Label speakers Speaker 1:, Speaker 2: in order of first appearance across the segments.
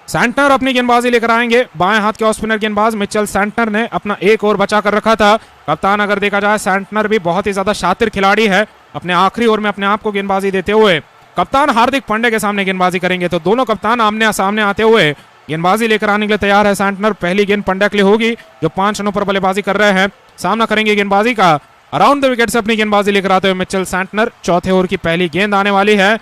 Speaker 1: Santner अपनी गेंदबाजी लेकर आएंगे। बाएं हाथ के ऑफ स्पिनर गेंदबाज मिचेल सैंटनर ने अपना एक ओवर बचा कर रखा था। कप्तान अगर देखा जाए, सैंटनर भी बहुत ही ज्यादा शातिर खिलाड़ी है। अपने आखिरी ओवर में अपने आप को गेंदबाजी देते हुए कप्तान हार्दिक पांड्या के सामने गेंदबाजी करेंगे। तो दोनों कप्तान आमने सामने आते हुए गेंदबाजी लेकर आने के लिए तैयार है सैंटनर। पहली गेंद पांड्या के लिए होगी, जो 5 रनों पर बल्लेबाजी कर रहे हैं। सामना करेंगे गेंदबाजी का अराउंड द विकेट से अपनी गेंदबाजी लेकर आते हुए मिचेल सैंटनर। चौथे ओवर की पहली गेंद आने वाली है।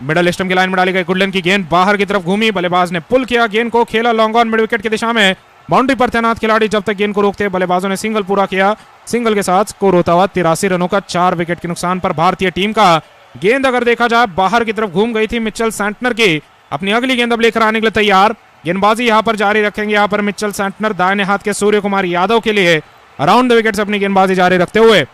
Speaker 1: मिडल स्टंप की लाइन में डाली गई गुडलन की गेंद बाहर की तरफ घूमी, बल्लेबाज ने पुल किया, गेंद को खेला लॉन्ग ऑन मिड विकेट की दिशा में। बाउंड्री पर तैनात खिलाड़ी जब तक गेंद को रोकते, बल्लेबाजों ने सिंगल पूरा किया। सिंगल के साथ स्कोर होता हुआ 83 रनों का 4 विकेट के नुकसान पर भारतीय टीम का। गेंद अगर देखा जाए बाहर की तरफ घूम गई थी मिचेल सैंटनर की। अपनी अगली गेंद अब लेकर आने के लिए तैयार। गेंदबाजी यहां पर जारी रखेंगे। यहां पर मिचेल सैंटनर दाहिने हाथ के सूर्य कुमार यादव के लिए अराउंड द विकेट से अपनी गेंदबाजी जारी रखते हुए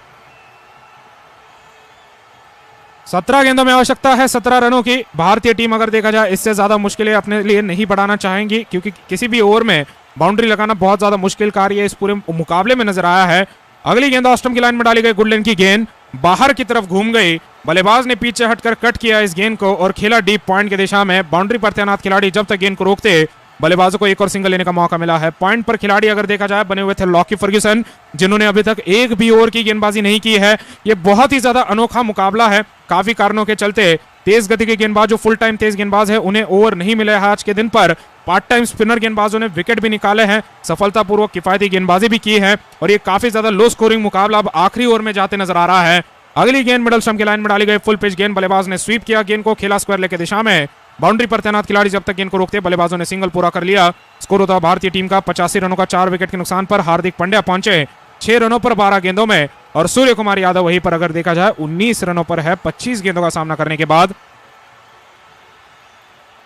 Speaker 1: 17 गेंदों में आवश्यकता है 17 रनों की। भारतीय टीम अगर देखा जाए इससे ज्यादा मुश्किलें अपने लिए नहीं बढ़ाना चाहेंगी, क्योंकि किसी भी ओवर में बाउंड्री लगाना बहुत ज्यादा मुश्किल कार्य इस पूरे मुकाबले में नजर आया है। अगली गेंद ऑफ स्टंप की लाइन में डाली गई गुडलन की गेंद बाहर की तरफ घूम गई। बल्लेबाज ने पीछे हटकर कट किया इस गेंद को और खेला डीप पॉइंट की दिशा में। बाउंड्री पर तैनात खिलाड़ी जब तक गेंद को रोकते, बल्लेबाजों को एक और सिंगल लेने का मौका मिला है। पॉइंट पर खिलाड़ी अगर देखा जाए बने हुए थे लॉकी फर्ग्यूसन, जिन्होंने अभी तक एक भी ओवर की गेंदबाजी नहीं की है। ये बहुत ही ज्यादा अनोखा मुकाबला है। काफी कारणों के चलते तेज गति के गेंदबाज जो फुल टाइम तेज गेंदबाज है उन्हें ओवर नहीं मिले है आज के दिन पर। पार्ट टाइम स्पिनर गेंदबाजों ने विकेट भी निकाले हैं, सफलतापूर्वक किफायती गेंदबाजी भी की है और ये काफी ज्यादा लो स्कोरिंग मुकाबला अब आखिरी ओवर में जाते नजर आ रहा है। अगली गेंद मिडल स्टंप की लाइन में डाली गई फुल पिच गेंद, बल्लेबाज ने स्वीप किया, गेंद को खेला स्क्वायर लेके दिशा में। बाउंड्री पर तैनात खिलाड़ी जब तक गेंद को रोकते, बल्लेबाजों ने सिंगल पूरा कर लिया। स्कोर होता भारतीय टीम का 85 रनों का 4 विकेट के नुकसान पर हार्दिक पांड्या पहुंचे 6 रनों पर 12 गेंदों में और सूर्य कुमार यादव वहीं पर अगर देखा जाए 19 रनों पर है 25 गेंदों का सामना करने के बाद।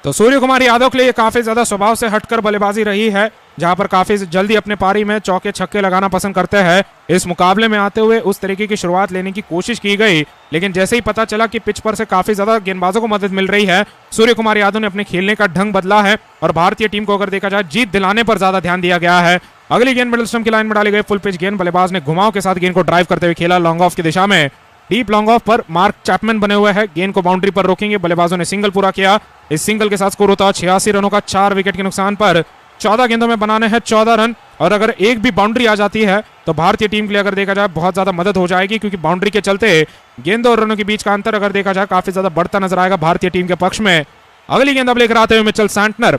Speaker 1: तो सूर्य कुमार यादव के लिए काफी ज्यादा स्वभाव से हटकर बल्लेबाजी रही है, जहां पर काफी जल्दी अपने पारी में चौके छक्के लगाना पसंद करते हैं। इस मुकाबले में आते हुए उस तरीके की शुरुआत लेने की कोशिश की गई, लेकिन जैसे ही पता चला कि पिच पर से काफी ज्यादा गेंदबाजों को मदद मिल रही है, सूर्य कुमार यादव ने अपने खेलने का ढंग बदला है और भारतीय टीम को अगर देखा जाए जीत दिलाने पर ज्यादा ध्यान दिया गया है। अगली गेंद मिडल स्टंप की लाइन में डाली गई फुल पिच गेंद, बल्लेबाज ने घुमाव के साथ गेंद को ड्राइव करते हुए खेला लॉन्ग ऑफ की दिशा में। डीप लॉन्ग ऑफ पर मार्क चैपमैन बने हुए हैं, गेंद को बाउंड्री पर रोकेंगे, बल्लेबाजों ने सिंगल पूरा किया। इस सिंगल के साथ स्कोर होता 86 रनों का 4 विकेट के नुकसान पर। 14 गेंदों में बनाने हैं 14 रन और अगर एक भी बाउंड्री आ जाती है तो भारतीय टीम के लिए अगर देखा जाए बहुत ज्यादा मदद हो जाएगी, क्योंकि बाउंड्री के चलते गेंदों और रनों के बीच का अंतर अगर देखा जाए काफी ज्यादा बढ़ता नजर आएगा भारतीय टीम के पक्ष में। अगली गेंद अब लेकर आते हुए Mitchell Santner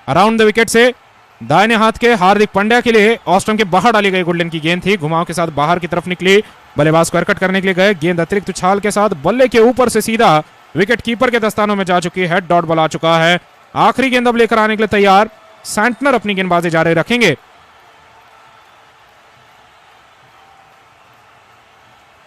Speaker 1: around the wicket से दाहिने हाथ के हार्दिक पांड्या के लिए ऑफ स्टंप के बाहर डाली गई गुडलन की गेंद थी, घुमाव के साथ बाहर की तरफ निकली, बल्लेबाज को कट करने के लिए गए, गेंद अतिरिक्त उछाल के साथ बल्ले के ऊपर से सीधा विकेट कीपर के दस्तानों में जा चुकी है, डॉट बॉल आ चुका है। आखिरी गेंद अब लेकर आने के लिए तैयार सैंटनर अपनी गेंदबाजी जारी रखेंगे।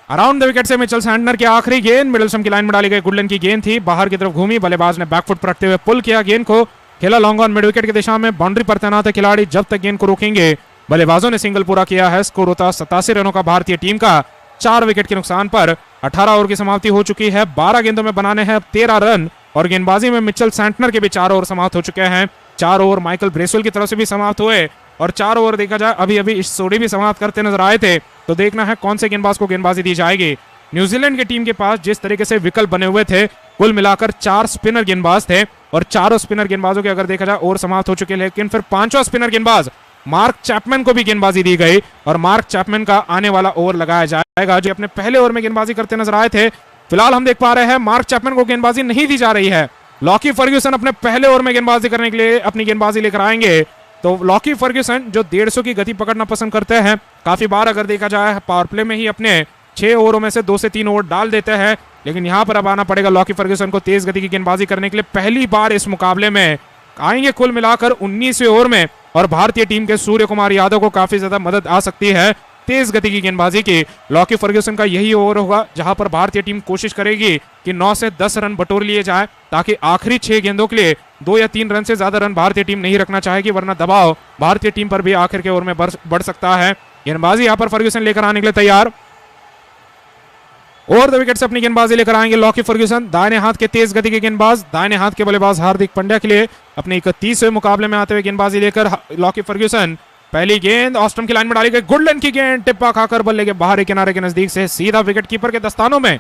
Speaker 1: अराउंड द विकेट से मिचेल सैंटनर की आखिरी गेंद मिडल स्टंप की लाइन में डाली गई गुडलन की गेंद थी, बाहर की तरफ घूमी, बल्लेबाज ने बैकफुट पर रखते हुए पुल किया, गेंद को खेला लॉन्ग ऑन मिड विकेट की दिशा में। बाउंड्री पर तैनात है खिलाड़ी जब तक गेंद को रोकेंगे, बल्लेबाजों ने सिंगल पूरा किया है। स्कोर होता 87 रनों का भारतीय टीम का 4 विकेट के नुकसान पर। 18 ओवर की समाप्ति हो चुकी है, 12 गेंदों में बनाने हैं 13 रन और गेंदबाजी में मिचेल सैंटनर के भी 4 ओवर समाप्त हो चुके हैं। 4 ओवर माइकल ब्रेसवेल की तरफ से भी समाप्त हुए और 4 ओवर देखा जाए अभी अभी इस सोडी भी समाप्त करते नजर आए थे। तो देखना है कौन से गेंदबाज को गेंदबाजी दी जाएगी। न्यूजीलैंड की टीम के पास जिस तरीके से विकल्प बने हुए थे, कुल मिलाकर 4 स्पिनर गेंदबाज थे और चारों स्पिनर गेंदबाजों के अगर देखा जाए ओवर समाप्त हो चुके, लेकिन फिर 5वां स्पिनर गेंदबाज मार्क चैपमैन को भी गेंदबाजी दी गई और मार्क चैपमैन का आने वाला ओवर लगाया जाएगा, जो अपने पहले ओवर में गेंदबाजी करते नजर आए थे। फिलहाल हम देख पा रहे हैं मार्क चैपमैन को गेंदबाजी नहीं दी जा रही है। लॉकी फर्ग्यूसन अपने पहले ओवर में गेंदबाजी करने के लिए अपनी गेंदबाजी लेकर आएंगे। तो लॉकी फर्ग्यूसन जो 150 की गति पकड़ना पसंद करते हैं, काफी बार अगर देखा जाए पावर प्ले में ही अपने 6 ओवरों में से 2 से 3 ओवर डाल देते हैं, लेकिन यहां पर अब आना पड़ेगा लॉकी फर्ग्यूसन को तेज गति की गेंदबाजी करने के लिए। पहली बार इस मुकाबले में आएंगे कुल मिलाकर 19वें ओवर में और भारतीय टीम के सूर्य कुमार यादव को काफी ज्यादा मदद आ सकती है तेज गति की गेंदबाजी की। लॉकी फर्ग्यूसन का यही ओवर होगा जहां पर भारतीय टीम कोशिश करेगी कि 9 से 10 रन बटोर लिए जाए, ताकि आखिरी 6 गेंदों के लिए 2 या 3 रन से ज्यादा रन भारतीय टीम नहीं रखना चाहेगी, वरना दबाव भारतीय टीम पर भी आखिर के ओवर में बढ़ सकता है। गेंदबाजी यहां पर फर्ग्यूसन लेकर आने के लिए तैयार। ओवर द विकेट से अपनी गेंदबाजी लेकर आएंगे लॉकी फर्ग्यूसन, दाहिने हाथ के तेज गति के गेंदबाज, दाहिने हाथ के बल्लेबाज हार्दिक पांड्या के लिए अपने 31वें मुकाबले में आते हुए गेंदबाजी लेकर लॉकी फर्ग्यूसन। पहली गेंद ऑफ स्टंप की लाइन में डाली गई, गुडलन की गेंद टिप्पा खाकर बल्ले के बाहरी किनारे के नजदीक से सीधा विकेट कीपर के दस्तानों में,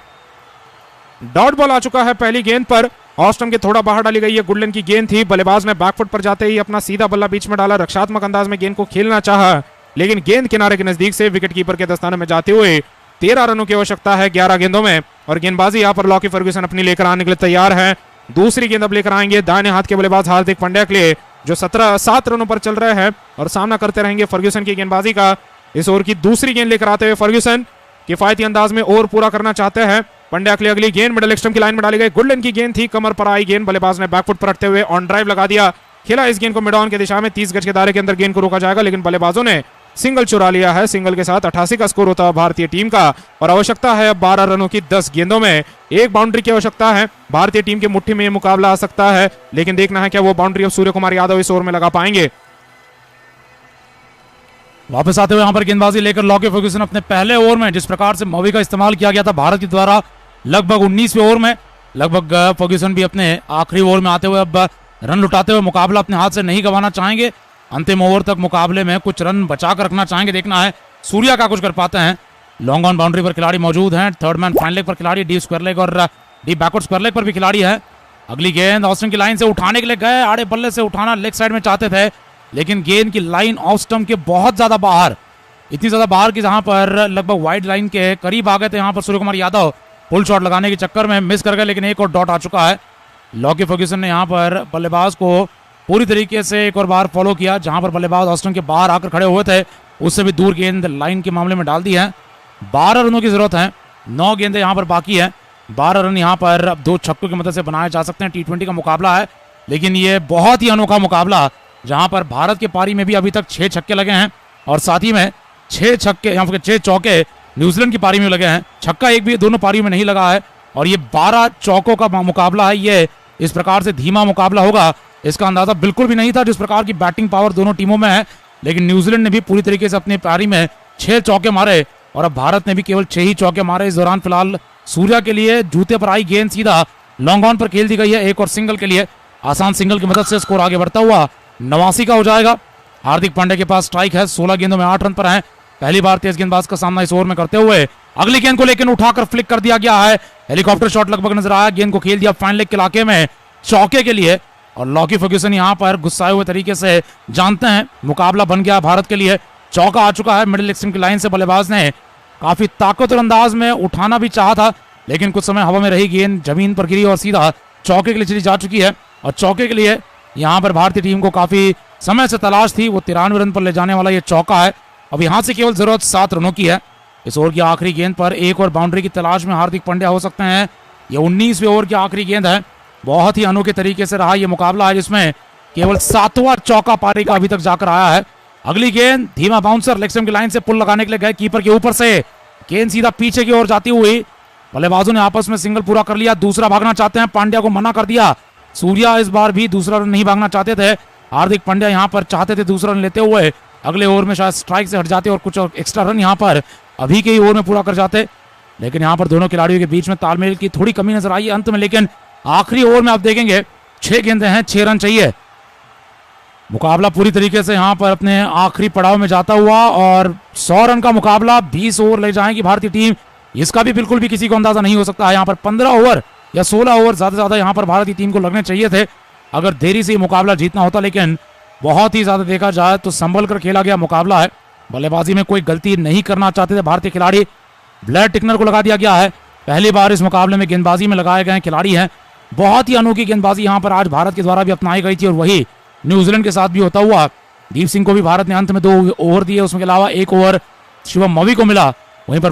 Speaker 1: डॉट बॉल आ चुका है पहली गेंद पर। ऑस्टम के थोड़ा बाहर डाली गई है, गुडलैंड की गेंद थी, बल्लेबाज ने बैकफुट पर जाते ही अपना सीधा बल्ला बीच में डाला, रक्षात्मक अंदाज में गेंद को खेलना चाहा, लेकिन गेंद किनारे के नजदीक से विकेट कीपर के दस्ताने में जाते हुए 13 रनों की आवश्यकता है 11 गेंदों में। और गेंदबाजी यहाँ पर लॉकी फर्ग्यूसन अपनी लेकर आने के लिए तैयार है। दूसरी गेंद अब लेकर आएंगे दाहिने हाथ के बल्लेबाज हार्दिक पांड्या के लिए, जो 7 रनों पर चल रहे हैं और सामना करते रहेंगे फर्ग्यूसन की गेंदबाजी का। इस ओवर की दूसरी गेंद लेकर आते हुए फर्ग्यूसन किफायती अंदाज में ओवर पूरा करना चाहते हैं। पांड्या के लिए अगली गेंद मिडल एक्सट्रीम की लाइन में डाली गई, गुडलैंड की गेंद थी, कमर पर आई गेंद, बल्लेबाज ने बैकफुट पर रखते हुए ऑन ड्राइव लगा दिया, खेला इस गेंद को मिड ऑन की दिशा में, 30 गज के दायरे के अंदर गेंद को रोका जाएगा, लेकिन बल्लेबाजों ने सिंगल चुरा लिया है। सिंगल के साथ 88 का स्कोर होता है भारतीय टीम का और आवश्यकता है 12 रनों की 10 गेंदों में। एक बाउंड्री की आवश्यकता है, भारतीय टीम की मुट्ठी में यह मुकाबला आ सकता है, लेकिन देखना है क्या वो बाउंड्री अब सूर्य कुमार यादव इस ओवर में लगा पाएंगे।
Speaker 2: वापस आते हुए यहाँ पर गेंदबाजी लेकर लॉकी फर्ग्यूसन अपने पहले ओवर में जिस प्रकार से मवी का इस्तेमाल किया गया था भारत के द्वारा लगभग 19वें ओवर में, लगभग फर्ग्यूसन भी अपने आखिरी ओवर में आते हुए अब रन लुटाते हुए मुकाबला अपने हाथ से नहीं गंवाना चाहेंगे। अंतिम ओवर तक मुकाबले में कुछ रन बचा कर रखना चाहेंगे। देखना है सूर्या का कुछ कर पाते हैं। लॉन्ग ऑन बाउंड्री पर खिलाड़ी मौजूद हैं, थर्ड मैन फाइन लेग पर खिलाड़ी, डीप स्क्वायर लेग और डीप बैकवर्ड स्क्वायर लेग पर भी खिलाड़ी है। अगली गेंद ऑस्टम की लाइन से उठाने के लिए गए, आड़े बल्ले से उठाना लेग साइड में चाहते थे, लेकिन गेंद की लाइन ऑफ स्टंप के बहुत ज्यादा बाहर, इतनी ज्यादा बाहर कि जहां पर लगभग वाइड लाइन के करीब आ गए थे। यहाँ पर सूर्य कुमार यादव पुल शॉट लगाने के चक्कर में मिस कर गए, लेकिन एक और डॉट आ चुका है। लॉकी फर्ग्यूसन ने यहाँ पर बल्लेबाज को पूरी तरीके से एक और बार फॉलो किया, जहां पर बल्लेबाज ऑस्टन के बाहर आकर खड़े हुए थे, उससे भी दूर गेंद लाइन के मामले में डाल दी है। 12 रनों की जरूरत है, 9 गेंदें यहाँ पर बाकी है। 12 रन यहाँ पर अब 2 छक्कों की मदद से बनाए जा सकते हैं। T20 का मुकाबला है, लेकिन ये बहुत ही अनोखा मुकाबला, जहां पर भारत के पारी में भी अभी तक 6 छक्के लगे हैं और साथ ही में 6 छक्के यहाँ पर 6 चौके न्यूजीलैंड की पारी में लगे हैं। छक्का एक भी दोनों पारियों में नहीं लगा है और ये 12 चौकों का मुकाबला है। ये इस प्रकार से धीमा मुकाबला होगा इसका अंदाजा बिल्कुल भी नहीं था, जिस प्रकार की बैटिंग पावर दोनों टीमों में है। लेकिन न्यूजीलैंड ने भी पूरी तरीके से अपनी पारी में 6 चौके मारे और अब भारत ने भी केवल 6 ही चौके मारे। इस दौरान फिलहाल सूर्या के लिए जूते पर आई गेंद सीधा लॉन्ग ऑन पर खेल दी गई है। एक और सिंगल के लिए आसान सिंगल की मदद से स्कोर आगे बढ़ता हुआ 89 का हो जाएगा। हार्दिक पांड्या के पास स्ट्राइक है, 16 गेंदों में 8 रन पर है। पहली बार तेज गेंदबाज का सामना इस ओवर में करते हुए अगली गेंद को लेकर उठाकर फ्लिक कर दिया गया है। हेलीकॉप्टर शॉट लगभग नजर आया, गेंद को खेल दिया फाइन लेग के इलाके में चौके के लिए और लॉकी फर्ग्यूसन यहां पर गुस्साए हुए तरीके से जानते हैं मुकाबला बन गया भारत के लिए। चौका आ चुका है मिडिल एक्सट्रीम की लाइन से, बल्लेबाज ने काफी ताकतवर अंदाज में उठाना भी चाहा था, लेकिन कुछ समय हवा में रही, गेंद जमीन पर गिरी और सीधा चौके के लिए चली जा चुकी है। और चौके के लिए यहां पर भारतीय टीम को काफी समय से तलाश थी, वो 93 रन पर ले जाने वाला ये चौका है। अब यहां से केवल जरूरत 7 रनों की है। इस ओवर की आखिरी गेंद पर एक और बाउंड्री की तलाश में हार्दिक पांड्या हो सकते हैं। ये 19वें ओवर की आखिरी गेंद है। बहुत ही अनोखे तरीके से रहा ये मुकाबला है, जिसमें केवल 7वां चौका पारी का अभी तक जाकर आया है। अगली गेंद धीमा बाउंसर लेग स्टंप की लाइन से पुल लगाने के लिए गए, कीपर के ऊपर से गेंद सीधा पीछे की ओर जाती हुई, बल्लेबाजों ने आपस में सिंगल पूरा कर लिया। दूसरा भागना चाहते हैं, पांड्या को मना कर दिया। सूर्या इस बार भी दूसरा रन नहीं भागना चाहते थे। हार्दिक पांड्या यहां पर चाहते थे दूसरा रन लेते हुए, अगले ओवर में शायद स्ट्राइक से हट जाते और कुछ एक्स्ट्रा रन यहां पर अभी के ही ओवर में पूरा कर जाते, लेकिन यहां पर दोनों खिलाड़ियों के बीच में तालमेल की थोड़ी कमी नजर आई अंत में। लेकिन आखिरी ओवर में आप देखेंगे 6 गेंदें हैं, 6 रन चाहिए। मुकाबला पूरी तरीके से यहां पर अपने आखिरी पड़ाव में जाता हुआ और 100 रन का मुकाबला, 20 ओवर ले जाएगी भारतीय टीम, इसका भी बिल्कुल भी किसी को अंदाजा नहीं हो सकता है। यहाँ पर 15 ओवर या 16 ओवर ज्यादा से ज्यादा यहाँ पर भारतीय टीम को लगने चाहिए थे अगर देरी से मुकाबला जीतना होता, लेकिन बहुत ही ज्यादा देखा जाए तो संभल कर खेला गया मुकाबला है। बल्लेबाजी में कोई गलती नहीं करना चाहते थे भारतीय खिलाड़ी। ब्लैड टिकनर को लगा दिया गया है, पहली बार इस मुकाबले में गेंदबाजी में लगाए गए खिलाड़ी हैं। बहुत ही अनोखी गेंदबाजी यहाँ पर आज भारत के द्वारा भी अपनाई गई थी और वही न्यूजीलैंड के साथ भी होता हुआ। दीप सिंह को भी भारत ने अंत में 2 ओवर दिए, उसके अलावा 1 ओवर शिवम मवी को मिला। वहीं पर